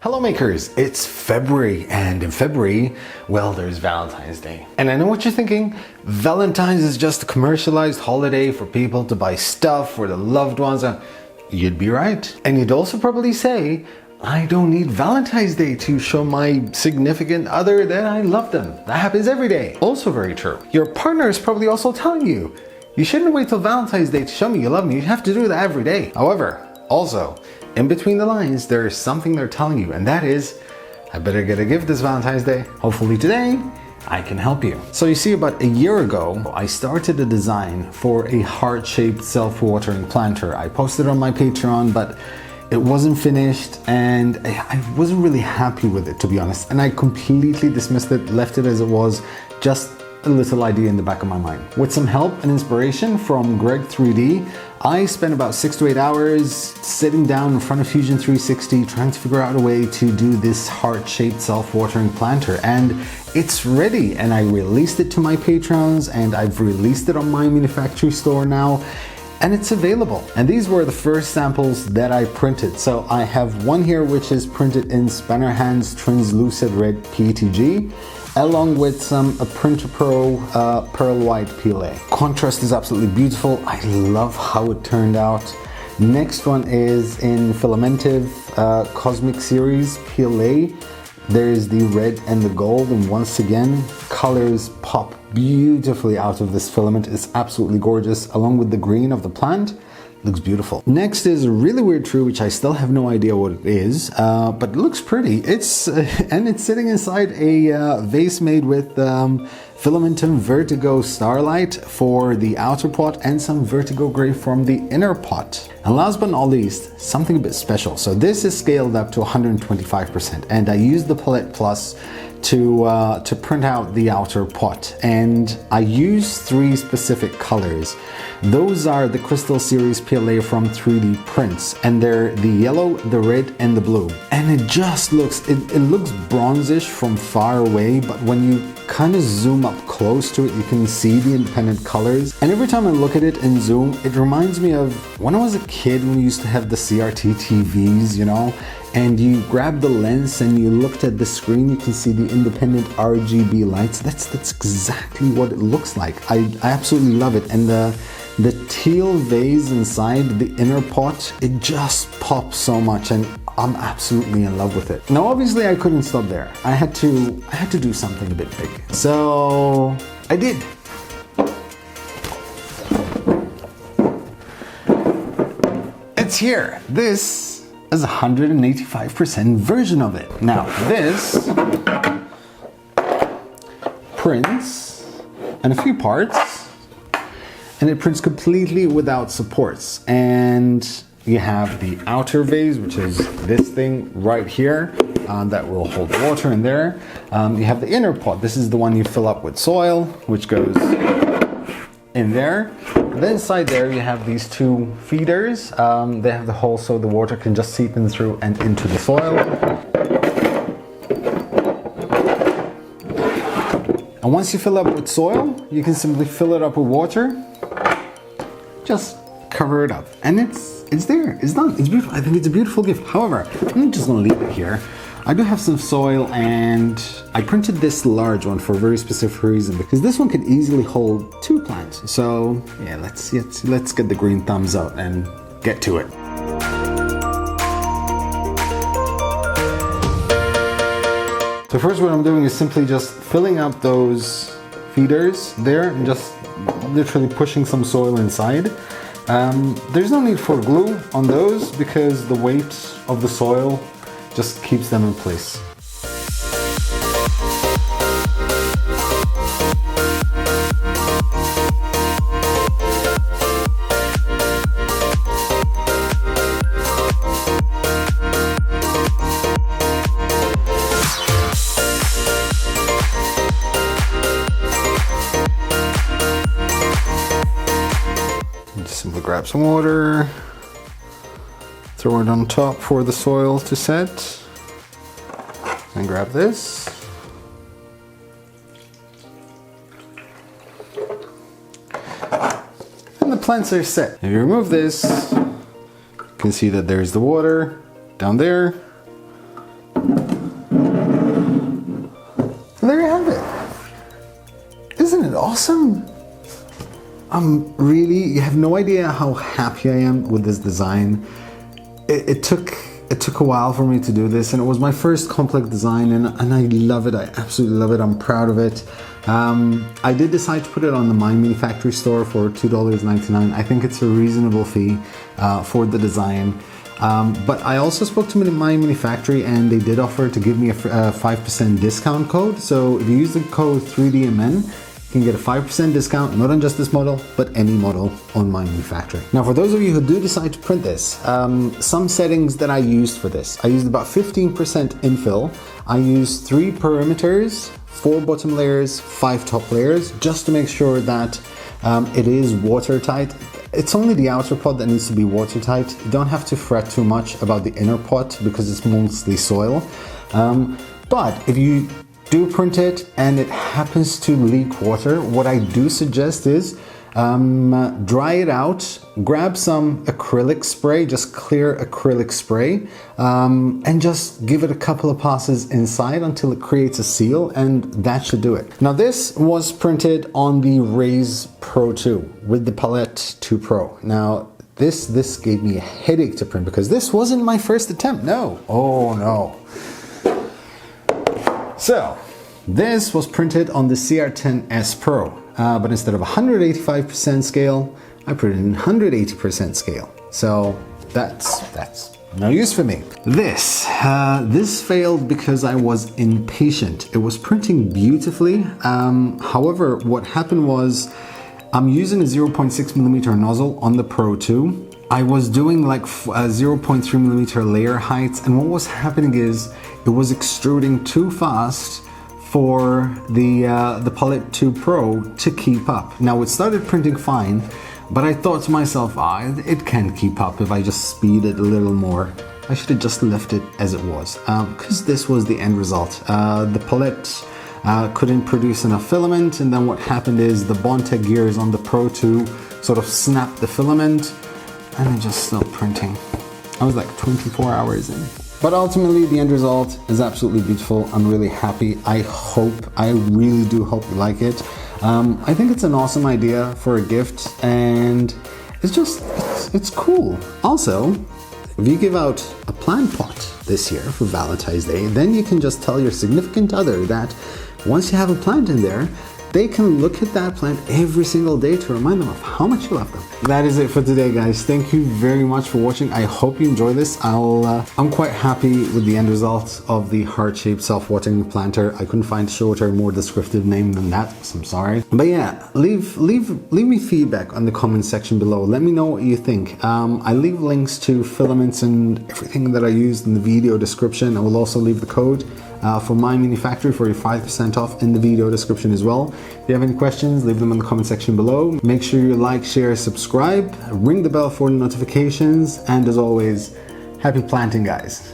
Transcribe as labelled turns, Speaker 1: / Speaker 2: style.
Speaker 1: Hello makers, it's February, and in February, well, there's Valentine's Day. And I know what you're thinking, Valentine's is just a commercialized holiday for people to buy stuff for their loved ones. You'd be right. And you'd also probably say, I don't need Valentine's Day to show my significant other that I love them. That happens every day. Also very true. Your partner is probably also telling you, you shouldn't wait till Valentine's Day to show me you love me. You have to do that every day. However, also, in between the lines, there is something they're telling you, and that is, I better get a gift this Valentine's Day. Hopefully today, I can help you. So you see, about a year ago, I started a design for a heart-shaped self-watering planter. I posted it on my Patreon, but it wasn't finished, and I wasn't really happy with it, to be honest. And I completely dismissed it, left it as it was, just a little idea in the back of my mind. With some help and inspiration from Greg 3D, I spent about 6 to 8 hours sitting down in front of Fusion 360 trying to figure out a way to do this heart-shaped self-watering planter, and it's ready. And I released it to my patrons, and I've released it on my Manufactory store now, and it's available. And these were the first samples that I printed. So I have one here which is printed in Spanner Hands Translucid Red PETG, along with some Printer Pro Pearl White PLA. Contrast is absolutely beautiful. I love how it turned out. Next one is in Filamentive Cosmic Series PLA. There's the red and the gold, and once again, colors pop beautifully out of this filament. It's absolutely gorgeous, along with the green of the plant. Looks beautiful. Next is a really weird tree, which I still have no idea what it is, but it looks pretty. It's and it's sitting inside a vase made with Filamentum Vertigo Starlight for the outer pot and some Vertigo Gray from the inner pot. And last but not least, something a bit special. So this is scaled up to 125%, and I used the Palette Plus to print out the outer pot, and I used 3 specific colors. Those are the Crystal Series PLA from 3D Prints, and they're the yellow, the red, and the blue. And it just looks, it looks bronzish from far away, but when you kind of zoom up close to it, you can see the independent colors. And every time I look at it in zoom, it reminds me of when I was a kid, when we used to have the CRT TVs, you know, and you grab the lens and you looked at the screen, you can see the independent RGB lights. That's exactly what it looks like. I absolutely love it. And the teal vase inside the inner pot, it just pops so much, and I'm absolutely in love with it. Now obviously I couldn't stop there. I had to do something a bit big. So I did. It's here. This is a 185% version of it. Now this prints in a few parts, and it prints completely without supports. And you have the outer vase, which is this thing right here, that will hold water in there. You have the inner pot. This is the one you fill up with soil, which goes in there. Then inside there you have these 2 feeders. They have the hole so the water can just seep in through and into the soil. And once you fill up with soil, you can simply fill it up with water. Just cover it up, and it's there. It's done. It's beautiful. I think it's a beautiful gift. However, I'm just gonna leave it here. I do have some soil, and I printed this large one for a very specific reason, because this one could easily hold 2 plants. So yeah, let's get the green thumbs up and get to it. So first, what I'm doing is simply just filling up those feeders there and just literally pushing some soil inside. There's no need for glue on those because the weight of the soil just keeps them in place. Just simply grab some water, throw it on top for the soil to set, and grab this. And the plants are set. If you remove this, you can see that there's the water down there. awesome. You have no idea how happy I am with this design. It took a while for me to do this, and it was my first complex design, and I love it. I absolutely love it. I'm proud of it. I did decide to put it on the My Mini Factory store for $2.99. I think it's a reasonable fee for the design. But I also spoke to My Mini Factory, and they did offer to give me a 5% discount code. So if you use the code 3DMN, you can get a 5% discount, not on just this model, but any model on My Mini Factory. Now, for those of you who do decide to print this, some settings that I used for this, I used about 15% infill. I used 3 perimeters, 4 bottom layers, 5 top layers, just to make sure that it is watertight. It's only the outer pot that needs to be watertight. You don't have to fret too much about the inner pot because it's mostly soil. But if you do print it and it happens to leak water, what I do suggest is dry it out, grab some acrylic spray, just clear acrylic spray, and just give it a couple of passes inside until it creates a seal, and that should do it. Now, this was printed on the Raise Pro 2 with the Palette 2 Pro. Now, this gave me a headache to print because this wasn't my first attempt. No. Oh no. So, this was printed on the CR10S Pro, but instead of 185% scale, I put it in 180% scale. So that's no use for me. This failed because I was impatient. It was printing beautifully. However, what happened was I'm using a 0.6mm nozzle on the Pro 2. I was doing like 0.3mm layer heights, and what was happening is it was extruding too fast for the Palette 2 Pro to keep up. Now, it started printing fine, but I thought to myself, it can't keep up if I just speed it a little more. I should have just left it as it was, because this was the end result. The Palette couldn't produce enough filament, and then what happened is the Bondtech gears on the Pro 2 sort of snapped the filament, and it just stopped printing. I was like 24 hours in. But ultimately, the end result is absolutely beautiful. I'm really happy. I really do hope you like it. I think it's an awesome idea for a gift, and it's cool. Also, if you give out a plant pot this year for Valentine's Day, then you can just tell your significant other that once you have a plant in there, they can look at that plant every single day to remind them of how much you love them. That is it for today, guys. Thank you very much for watching. I hope you enjoy this. I'm quite happy with the end result of the heart-shaped self-watering planter. I couldn't find a shorter, more descriptive name than that, so I'm sorry. But yeah, leave me feedback on the comment section below. Let me know what you think. I leave links to filaments and everything that I used in the video description. I will also leave the code for My Mini Factory for your 5% off in the video description as well. If you have any questions, leave them in the comment section below. Make sure you like, share, subscribe, ring the bell for notifications, and as always, happy planting, guys.